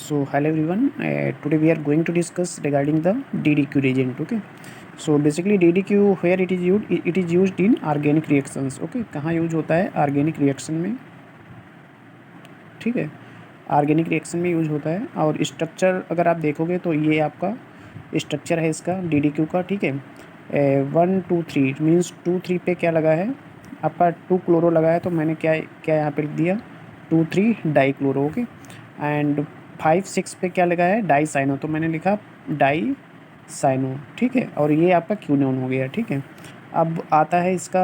So hello everyone. Today we are going to discuss regarding the DDQ reagent. Okay. So basically DDQ where it is used in organic reactions. Okay. कहाँ use होता है organic reaction में. ठीक है. Organic reaction में use होता है और स्ट्रक्चर अगर आप देखोगे तो ये आपका स्ट्रक्चर है इसका DDQ का. ठीक है. 1 2 3 मीन्स 2 3 पे क्या लगा है आपका 2 क्लोरो लगा है, तो मैंने क्या क्या यहाँ पे लिख दिया 2 3 डाई क्लोरो. ओके. एंड 5 6 पे क्या लगा है डाई साइनो, तो मैंने लिखा डाई साइनो. ठीक है. और ये आपका क्यूनोन हो गया. ठीक है. अब आता है इसका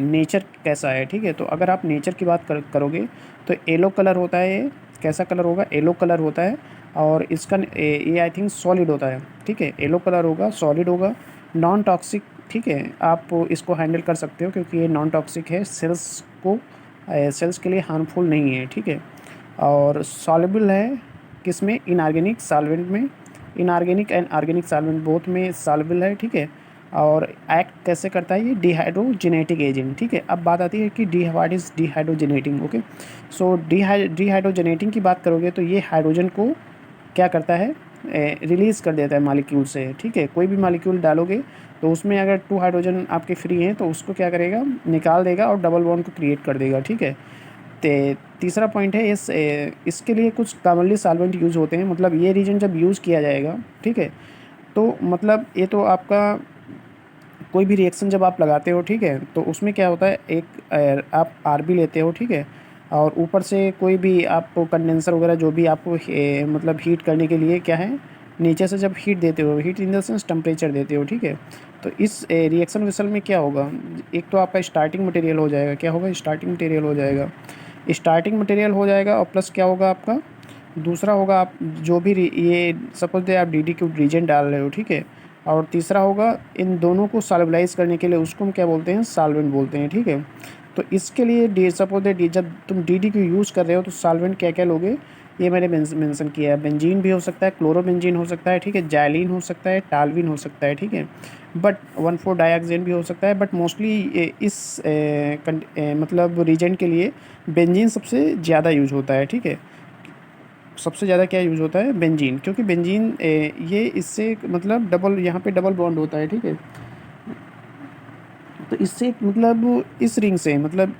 नेचर कैसा है. ठीक है. तो अगर आप नेचर की बात करोगे तो येलो कलर होता है. ये कैसा कलर होगा, येलो कलर होता है. और इसका ये आई थिंक सॉलिड होता है. ठीक है. येलो कलर होगा, सॉलिड होगा, नॉन टॉक्सिक. ठीक है. आप इसको हैंडल कर सकते हो क्योंकि ये नॉन टॉक्सिक है, सेल्स के लिए हार्मफुल नहीं है. ठीक है. और सॉल्युबल है किस में, इनऑर्गेनिक सॉल्वेंट में. Inorganic and organic solvent both में सॉल्युबल है. ठीक है. और एक्ट कैसे करता है ये डिहाइड्रोजेनेटिक एजेंट. ठीक है. अब बात आती है कि व्हाट इज़ डिहाइड्रोजेनेटिंग. ओके. सो डिहाइड्रोजेनेटिंग की बात करोगे तो ये हाइड्रोजन को क्या करता है, रिलीज़ कर देता है मॉलिक्यूल से. ठीक है. कोई भी मॉलिक्यूल डालोगे तो उसमें अगर 2 हाइड्रोजन आपके फ्री हैं तो उसको क्या करेगा, निकाल देगा और डबल बॉन्ड को क्रिएट कर देगा. ठीक है. तीसरा पॉइंट है इसके लिए कुछ कॉमनली सॉल्वेंट यूज़ होते हैं. मतलब ये रीजन जब यूज़ किया जाएगा, ठीक है, तो मतलब ये तो आपका कोई भी रिएक्शन जब आप लगाते हो, ठीक है, तो उसमें क्या होता है, एक आप आरबी लेते हो. ठीक है. और ऊपर से कोई भी आपको कंडेंसर वगैरह जो भी आपको मतलब हीट करने के लिए क्या है, नीचे से जब हीट देते हो, heat in the sense temperature देते हो. ठीक है. तो इस रिएक्शन वेसल में क्या होगा, एक तो आपका स्टार्टिंग मटेरियल हो जाएगा. क्या होगा, स्टार्टिंग मटेरियल हो जाएगा. स्टार्टिंग मटेरियल हो जाएगा और प्लस क्या होगा आपका, दूसरा होगा आप जो भी ये सपोज दे आप DDQ रीजेंट डाल रहे हो. ठीक है. और तीसरा होगा इन दोनों को सॉल्युबलाइज करने के लिए उसको हम क्या बोलते हैं, सॉल्वेंट बोलते हैं. ठीक है. तो इसके लिए सपोज दे जब तुम DDQ यूज़ कर रहे हो तो सॉल्वेंट क्या क्या लोगे, ये मैंने मेंशन किया है. बेंजीन भी हो सकता है, क्लोरोबेंजीन हो सकता है. ठीक है. जाइलिन हो सकता है, टालविन हो सकता है. ठीक है. बट 1,4 डाइऑक्सेन भी हो सकता है. बट मोस्टली इस मतलब रीजेंट के लिए बेंजीन सबसे ज़्यादा यूज होता है. ठीक है. सबसे ज़्यादा क्या यूज़ होता है, बेंजीन, क्योंकि बेंजीन ये इससे मतलब डबल यहाँ पे डबल बॉन्ड होता है. ठीक है. तो इससे मतलब इस रिंग से मतलब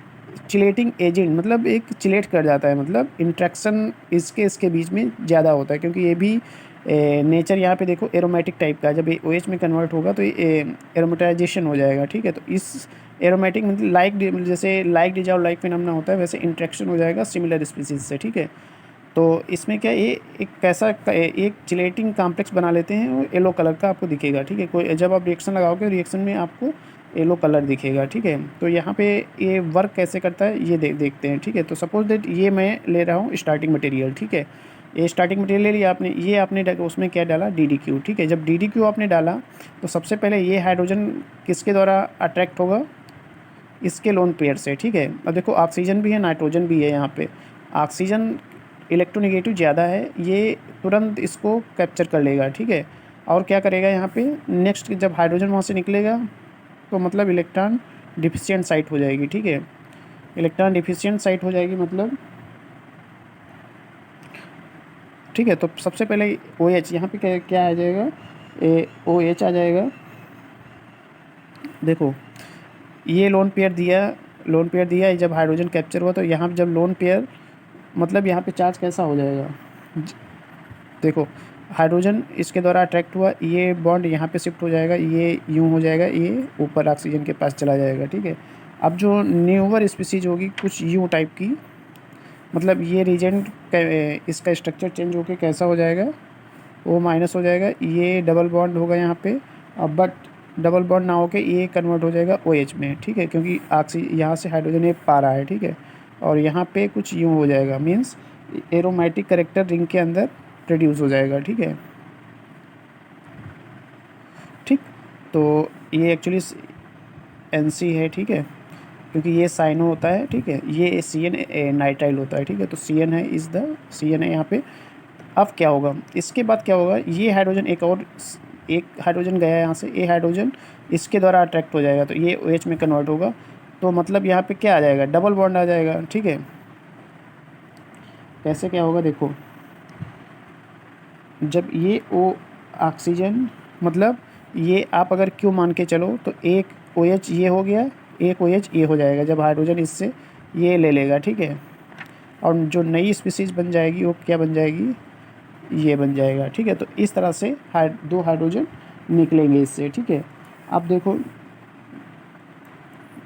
चिलेटिंग एजेंट, मतलब एक चिलेट कर जाता है, मतलब इंट्रैक्शन इसके बीच में ज़्यादा होता है क्योंकि ये भी नेचर यहाँ पे देखो एरोमेटिक टाइप का. जब ये OH में कन्वर्ट होगा तो ये एरोमेटाइजेशन हो जाएगा. ठीक है. तो इस एरोमेटिक मतलब जैसे लाइक डिजॉल्व लाइक फिनोमेना होता है, वैसे इंट्रैक्शन हो जाएगा सिमिलर स्पीसीज से. ठीक है. तो इसमें क्या ये एक कैसा एक चिलेटिंग कॉम्प्लेक्स बना लेते हैं, वो येलो कलर का आपको दिखेगा. ठीक है. कोई जब आप रिएक्शन लगाओगे रिएक्शन में आपको येलो कलर दिखेगा. ठीक है. तो यहाँ पे ये वर्क कैसे करता है ये देखते हैं. ठीक है. तो सपोज दैट ये मैं ले रहा हूँ स्टार्टिंग मटेरियल. ठीक है. ये स्टार्टिंग मटेरियल ले लिया आपने, ये आपने उसमें क्या डाला, DDQ. ठीक है. जब DDQ आपने डाला तो सबसे पहले ये हाइड्रोजन किसके द्वारा अट्रैक्ट होगा, इसके लोन पेयर से. ठीक है. अब देखो ऑक्सीजन भी है, नाइट्रोजन भी है. यहाँ पे ऑक्सीजन इलेक्ट्रोनेगेटिव ज़्यादा है, ये तुरंत इसको कैप्चर कर लेगा. ठीक है. और क्या करेगा यहाँ पे, नेक्स्ट जब हाइड्रोजन वहाँ से निकलेगा तो मतलब इलेक्ट्रॉन डिफिशिएंट साइट हो जाएगी. ठीक है. इलेक्ट्रॉन डिफिशिएंट साइट हो जाएगी मतलब. ठीक है. तो सबसे पहले OH यहाँ पे क्या आ जाएगा, OH आ जाएगा. देखो ये लोन पेयर दिया जब हाइड्रोजन कैप्चर हुआ तो यहाँ जब लोन पेयर मतलब यहाँ पे चार्ज कैसा हो जाएगा, देखो हाइड्रोजन इसके द्वारा अट्रैक्ट हुआ, ये बॉन्ड यहाँ पे शिफ्ट हो जाएगा, ये यूँ हो जाएगा, ये ऊपर ऑक्सीजन के पास चला जाएगा. ठीक है. अब जो न्यूवर स्पीसीज होगी कुछ यूँ टाइप की, मतलब ये रीजेंट इसका स्ट्रक्चर चेंज होकर कैसा हो जाएगा, वो माइनस हो जाएगा, ये डबल बॉन्ड होगा यहाँ पे. अब बट डबल बॉन्ड ना होके ये कन्वर्ट हो जाएगा OH में. ठीक है. क्योंकि यहाँ से हाइड्रोजन ये पा रहा है. ठीक है. और यहाँ पे कुछ यूँ हो जाएगा, मीन्स एरोमेटिक करेक्टर रिंग के अंदर प्रोड्यूस हो जाएगा. ठीक है. ठीक. तो ये एक्चुअली NC है. ठीक है. क्योंकि ये साइनो होता है. ठीक है. ये CN नाइट्राइल होता है. ठीक है. तो CN है, CN है यहाँ पे. अब क्या होगा, इसके बाद क्या होगा, ये हाइड्रोजन एक हाइड्रोजन गया है यहाँ से, ये हाइड्रोजन इसके द्वारा अट्रैक्ट हो जाएगा तो ये OH में कन्वर्ट होगा. तो मतलब यहाँ पे क्या आ जाएगा, डबल बॉन्ड आ जाएगा. ठीक है. कैसे क्या होगा देखो, जब ये ओ ऑक्सीजन, मतलब ये आप अगर क्यों मान के चलो तो एक OH ये हो गया, एक OH ये हो जाएगा जब हाइड्रोजन इससे ये ले लेगा, ठीक है। और जो नई स्पीसीज़ बन जाएगी वो क्या बन जाएगी, ये बन जाएगा, ठीक है। तो इस तरह से दो हाइड्रोजन निकलेंगे इससे, ठीक है। अब देखो,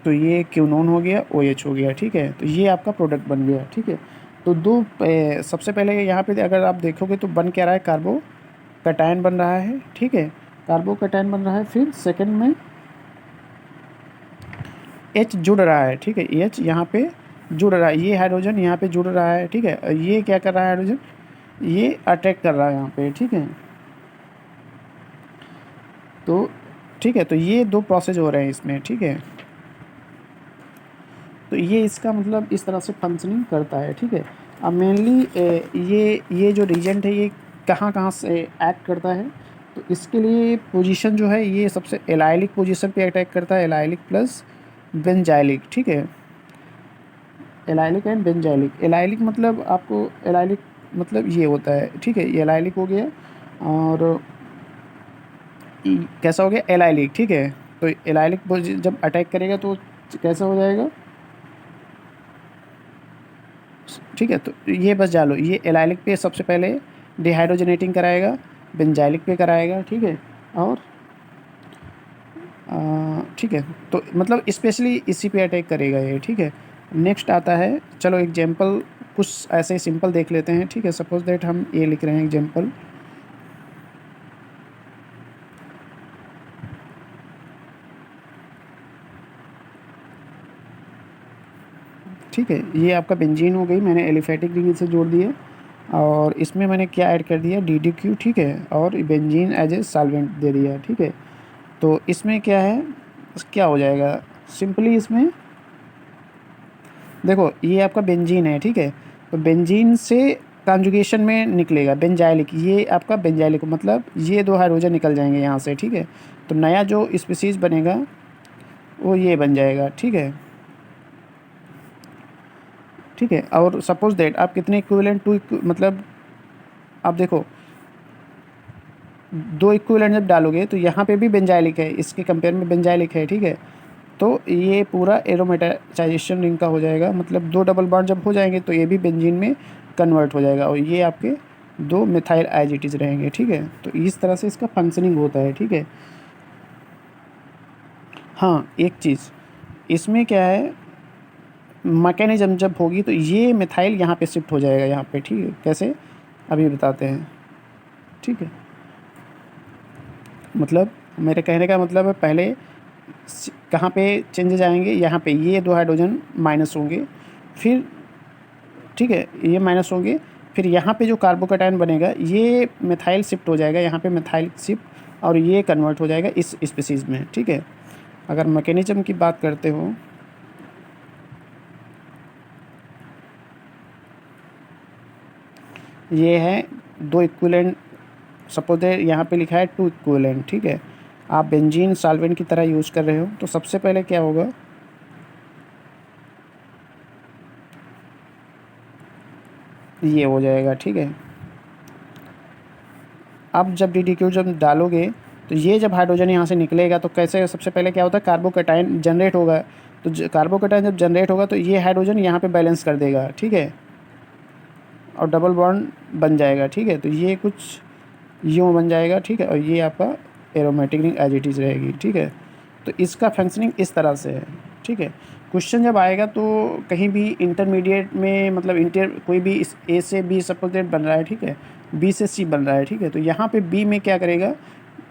तो ये क्यूनोन हो गया, OH हो गया, ठीक है। तो ये आपका प्रोडक्ट बन गया, ठीक है। तो सबसे पहले यहाँ पे अगर आप देखोगे तो बन क्या रहा है, कार्बो कैटायन बन रहा है, ठीक है। कार्बो कैटायन बन रहा है, फिर सेकंड में H जुड़ रहा है, ठीक है। H यहाँ पे जुड़ रहा है, ये हाइड्रोजन यहाँ पे जुड़ रहा है, ठीक है। ये क्या कर रहा है हाइड्रोजन, ये अटैक कर रहा है यहाँ पे, ठीक है। तो ठीक है, तो ये दो प्रोसेस हो रहे हैं इसमें, ठीक है। तो ये इसका मतलब इस तरह से फंक्शनिंग करता है, ठीक है। अब मेनली ये जो रीजेंट है ये कहाँ कहाँ से एक्ट करता है, तो इसके लिए पोजीशन जो है ये सबसे एलाइलिक पोजीशन पे अटैक करता है, एलाइलिक प्लस बेंजाइलिक, ठीक है। एलाइलिक एंड बेंजाइलिक, एलाइलिक मतलब आपको एलाइलिक मतलब ये होता है, ठीक है। ये एलाइलिक हो गया, और कैसा हो गया एलाइलिक, ठीक है। तो एलाइलिक जब अटैक करेगा तो कैसा हो जाएगा, ठीक है। तो ये बस डालो, ये एलाइलिक पे सबसे पहले डिहाइड्रोजनेटिंग कराएगा, बेंजाइलिक पे कराएगा, ठीक है। और ठीक है, तो मतलब स्पेशली इसी पे अटैक करेगा ये, ठीक है। नेक्स्ट आता है, चलो एग्जांपल कुछ ऐसे ही सिंपल देख लेते हैं, ठीक है। सपोज दैट हम ये लिख रहे हैं एग्जांपल, ठीक है। ये आपका बेंजीन हो गई, मैंने एलिफेटिक रिंग से जोड़ दिए, और इसमें मैंने क्या ऐड कर दिया, DDQ, ठीक है। और बेंजीन एज ए सॉल्वेंट दे दिया, ठीक है। तो इसमें क्या है, क्या हो जाएगा सिंपली, इसमें देखो ये आपका बेंजीन है, ठीक है। तो बेंजीन से कॉन्जुगेशन में निकलेगा बेंजाइलिक, ये आपका बेंजाइलिक मतलब ये दो हाइड्रोजन निकल जाएंगे यहाँ से, ठीक है। तो नया जो स्पीसीज़ बनेगा वो ये बन जाएगा, ठीक है, ठीक है। और सपोज दैट आप कितने इक्विवेलेंट मतलब आप देखो दो इक्विवेलेंट जब डालोगे तो यहाँ पे भी बेंजाइलिक है, इसके कंपेयर में बेंजाइलिक है, ठीक है। तो ये पूरा एरोमेटाइजेशन रिंग का हो जाएगा, मतलब दो डबल बॉन्ड जब हो जाएंगे तो ये भी बेंजीन में कन्वर्ट हो जाएगा, और ये आपके दो मिथाइल आइजिटीज रहेंगे, ठीक है। तो इस तरह से इसका फंक्शनिंग होता है, ठीक है। हाँ, एक चीज़ इसमें क्या है, मैकेनिज्म जब होगी तो ये मिथाइल यहाँ पे शिफ्ट हो जाएगा यहाँ पे, ठीक है। कैसे, अभी बताते हैं, ठीक है। मतलब मेरे कहने का मतलब है, पहले कहाँ पे चेंजेज आएंगे, यहाँ पे ये दो हाइड्रोजन माइनस होंगे, फिर ठीक है ये माइनस होंगे, फिर यहाँ पे जो कार्बोकैटायन बनेगा ये मिथाइल शिफ्ट हो जाएगा यहाँ पे, मिथाइल शिफ्ट, और ये कन्वर्ट हो जाएगा इस स्पीसीज़ में, ठीक है। अगर मैकेनिज्म की बात करते हो, ये है दो इक्विवेलेंट, सपोज यहाँ पे लिखा है 2 इक्विवेलेंट, ठीक है। आप बेंजीन सॉल्वेंट की तरह यूज़ कर रहे हो, तो सबसे पहले क्या होगा, ये हो जाएगा, ठीक है। अब जब DDQ जब डालोगे तो ये जब हाइड्रोजन यहाँ से निकलेगा तो कैसे, सबसे पहले क्या होता है, कार्बोकैटायन जनरेट होगा। तो कार्बोकैटायन जब जनरेट होगा तो ये हाइड्रोजन यहाँ पे बैलेंस कर देगा, ठीक है, और डबल बॉन्ड बन जाएगा, ठीक है। तो ये कुछ यूँ बन जाएगा, ठीक है, और ये आपका aromatic ring as it is रहेगी, ठीक है। तो इसका फंक्शनिंग इस तरह से है, ठीक है। क्वेश्चन जब आएगा तो कहीं भी इंटरमीडिएट में, मतलब कोई भी इस A से B सपोज दैट बन रहा है, ठीक है, B से C बन रहा है, ठीक है। तो यहाँ पे B में क्या करेगा,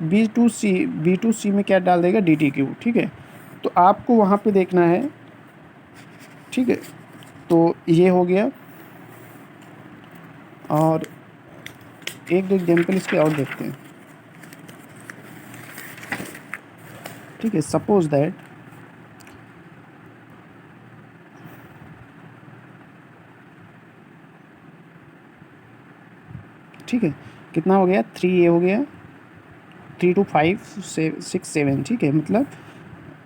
B2C में क्या डाल देगा, DDQ, ठीक है। तो आपको वहाँ पे देखना है, ठीक है। तो ये हो गया, और एक दो एग्जाम्पल इसके और देखते हैं, ठीक है। सपोज दैट ठीक है, कितना हो गया, 3 ये हो गया, 3 to 5 से 6 7, ठीक है। मतलब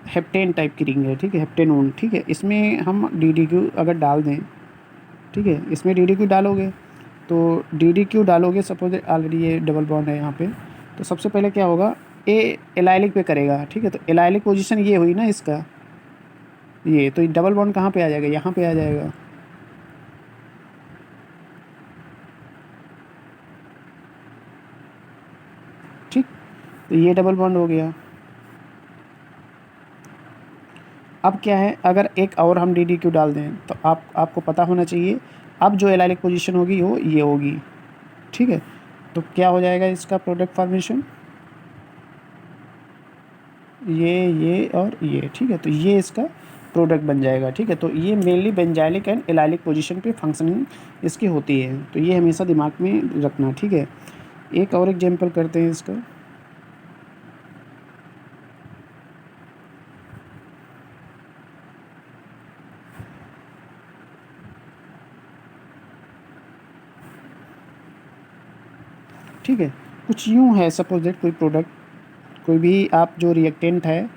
हेप्टेन टाइप की रिंग है, ठीक है, हेप्टेनोन, ठीक है। इसमें हम DDQ अगर डाल दें, ठीक है, इसमें DDQ डालोगे तो DDQ डालोगे, सपोज ऑलरेडी ये डबल बॉन्ड है यहाँ पे, तो सबसे पहले क्या होगा, ए एलाइलिक पे करेगा, ठीक है। तो एलाइलिक पोजीशन ये हुई ना इसका, ये तो डबल बॉन्ड कहाँ पे आ जाएगा, यहाँ पे आ जाएगा। ठीक, तो ये डबल बॉन्ड हो गया। अब क्या है, अगर एक और हम DDQ डाल दें तो आपको पता होना चाहिए, अब जो एलाइलिक पोजीशन होगी वो ये होगी, ठीक है। तो क्या हो जाएगा इसका प्रोडक्ट फॉर्मेशन, ये और ये, ठीक है। तो ये इसका प्रोडक्ट बन जाएगा, ठीक है। तो ये mainly benzylic and allylic position पे फंक्शनिंग इसकी होती है, तो ये हमेशा दिमाग में रखना, ठीक है। एक और एग्जांपल करते हैं इसका। ठीक है, कुछ यूँ है, सपोज दैट कोई प्रोडक्ट, कोई भी आप जो रिएक्टेंट है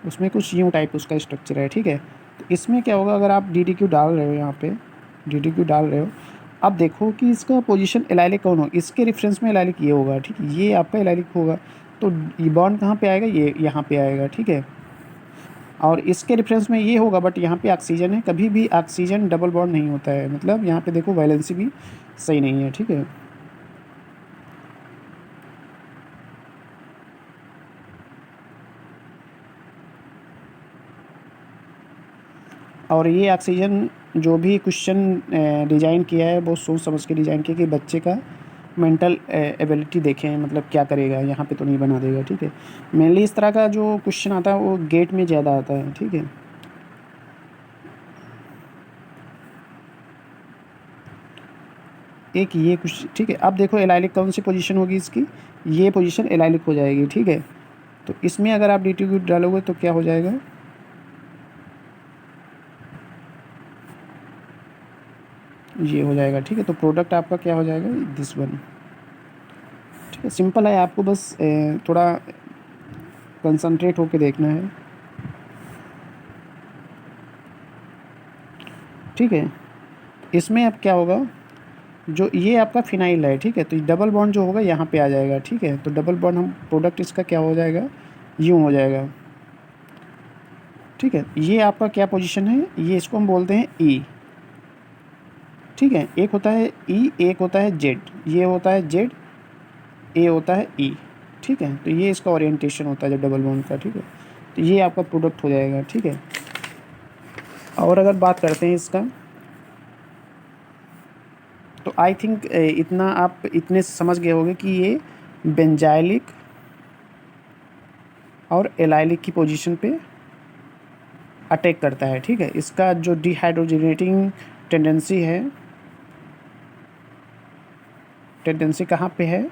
उसमें कुछ यूँ टाइप उसका स्ट्रक्चर है, ठीक है। तो इसमें क्या होगा, अगर आप DDQ डाल रहे हो, यहाँ पे DDQ डाल रहे हो, अब देखो कि इसका पोजीशन एलाइलिक कौन हो, इसके रेफरेंस में एलाइलिक ये होगा, ठीक है, ये आपका एलाइलिक होगा। तो ये बॉन्ड कहाँ पे आएगा, ये यहाँ पे आएगा, ठीक है। और इसके रेफरेंस में ये होगा, बट यहाँ पे ऑक्सीजन है, कभी भी ऑक्सीजन डबल बॉन्ड नहीं होता है, मतलब यहाँ पे देखो वैलेंसी भी सही नहीं है, ठीक है। और ये ऑक्सीजन जो भी क्वेश्चन डिज़ाइन किया है वो सोच समझ के डिज़ाइन किया कि बच्चे का मेंटल एबिलिटी देखें, मतलब क्या करेगा, यहाँ पे तो नहीं बना देगा, ठीक है। मेनली इस तरह का जो क्वेश्चन आता है वो गेट में ज़्यादा आता है, ठीक है। एक ये कुछ, ठीक है। अब देखो एलाइलिक कौन सी पोजीशन होगी इसकी, ये पोजीशन एलाइलिक हो जाएगी, ठीक है। तो इसमें अगर आप DDQ डालोगे तो क्या हो जाएगा, ये हो जाएगा, ठीक है। तो प्रोडक्ट आपका क्या हो जाएगा, दिस वन, ठीक है। सिंपल है, आपको बस थोड़ा कंसंट्रेट होके देखना है, ठीक है। इसमें अब क्या होगा, जो ये आपका फिनाइल है, ठीक है। तो डबल बॉन्ड जो होगा यहाँ पे आ जाएगा, ठीक है। तो डबल बॉन्ड हम प्रोडक्ट इसका क्या हो जाएगा, यूँ हो जाएगा, ठीक है। ये आपका क्या पोजीशन है, ये इसको हम बोलते हैं E, ठीक है। एक होता है E, एक होता है Z, ये होता है Z, ए होता है E, ठीक है। तो ये इसका ओरिएंटेशन होता है जब डबल बॉन्ड का, ठीक है। तो ये आपका प्रोडक्ट हो जाएगा, ठीक है। और अगर बात करते हैं इसका, तो आई थिंक इतना आप इतने से समझ गए होंगे कि ये बेंजाइलिक और एलाइलिक की पोजीशन पे अटैक करता है, ठीक है। इसका जो डिहाइड्रोजनेटिंग टेंडेंसी कहाँ पे है,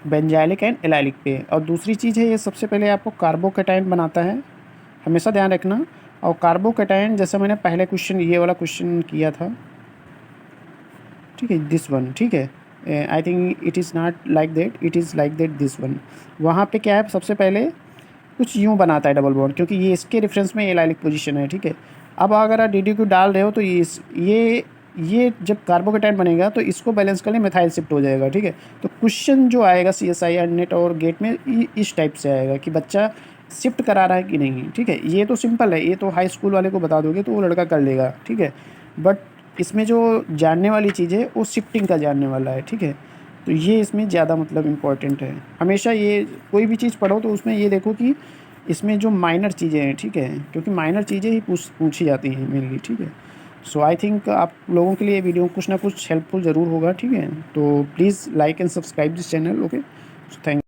बेंजाइलिक एंड एलाइलिक पे। और दूसरी चीज़ है, ये सबसे पहले आपको कार्बोकैटायन बनाता है, हमेशा ध्यान रखना। और कार्बोकैटायन जैसा मैंने पहले क्वेश्चन, ये वाला क्वेश्चन किया था, ठीक है, दिस वन, ठीक है। I think it is not like that, it is like that this one. वहाँ पे क्या है, सबसे पहले कुछ यूँ बनाता है डबल बॉन्ड, क्योंकि ये इसके रेफरेंस में एलाइलिक पोजीशन है, ठीक है। अब अगर आप DDQ डाल रहे हो तो ये जब कार्बोकैटायन बनेगा तो इसको बैलेंस करने मिथाइल शिफ्ट हो जाएगा, ठीक है। तो क्वेश्चन जो आएगा CSI और नेट और गेट में इस टाइप से आएगा कि बच्चा शिफ्ट करा रहा है कि नहीं, ठीक है। ये तो सिंपल है, ये तो हाई स्कूल वाले को बता दोगे तो वो लड़का कर लेगा, ठीक है। बट इसमें जो जानने वाली चीज़ है वो शिफ्टिंग का जानने वाला है, ठीक है। तो ये इसमें ज़्यादा मतलब इम्पॉर्टेंट है। हमेशा ये कोई भी चीज़ पढ़ो तो उसमें ये देखो कि इसमें जो माइनर चीज़ें हैं, ठीक है, क्योंकि माइनर चीज़ें ही पूछी जाती हैं मेनली, ठीक है। सो आई थिंक आप लोगों के लिए वीडियो कुछ ना कुछ हेल्पफुल ज़रूर होगा, ठीक है। तो please like and subscribe this channel, okay. So thank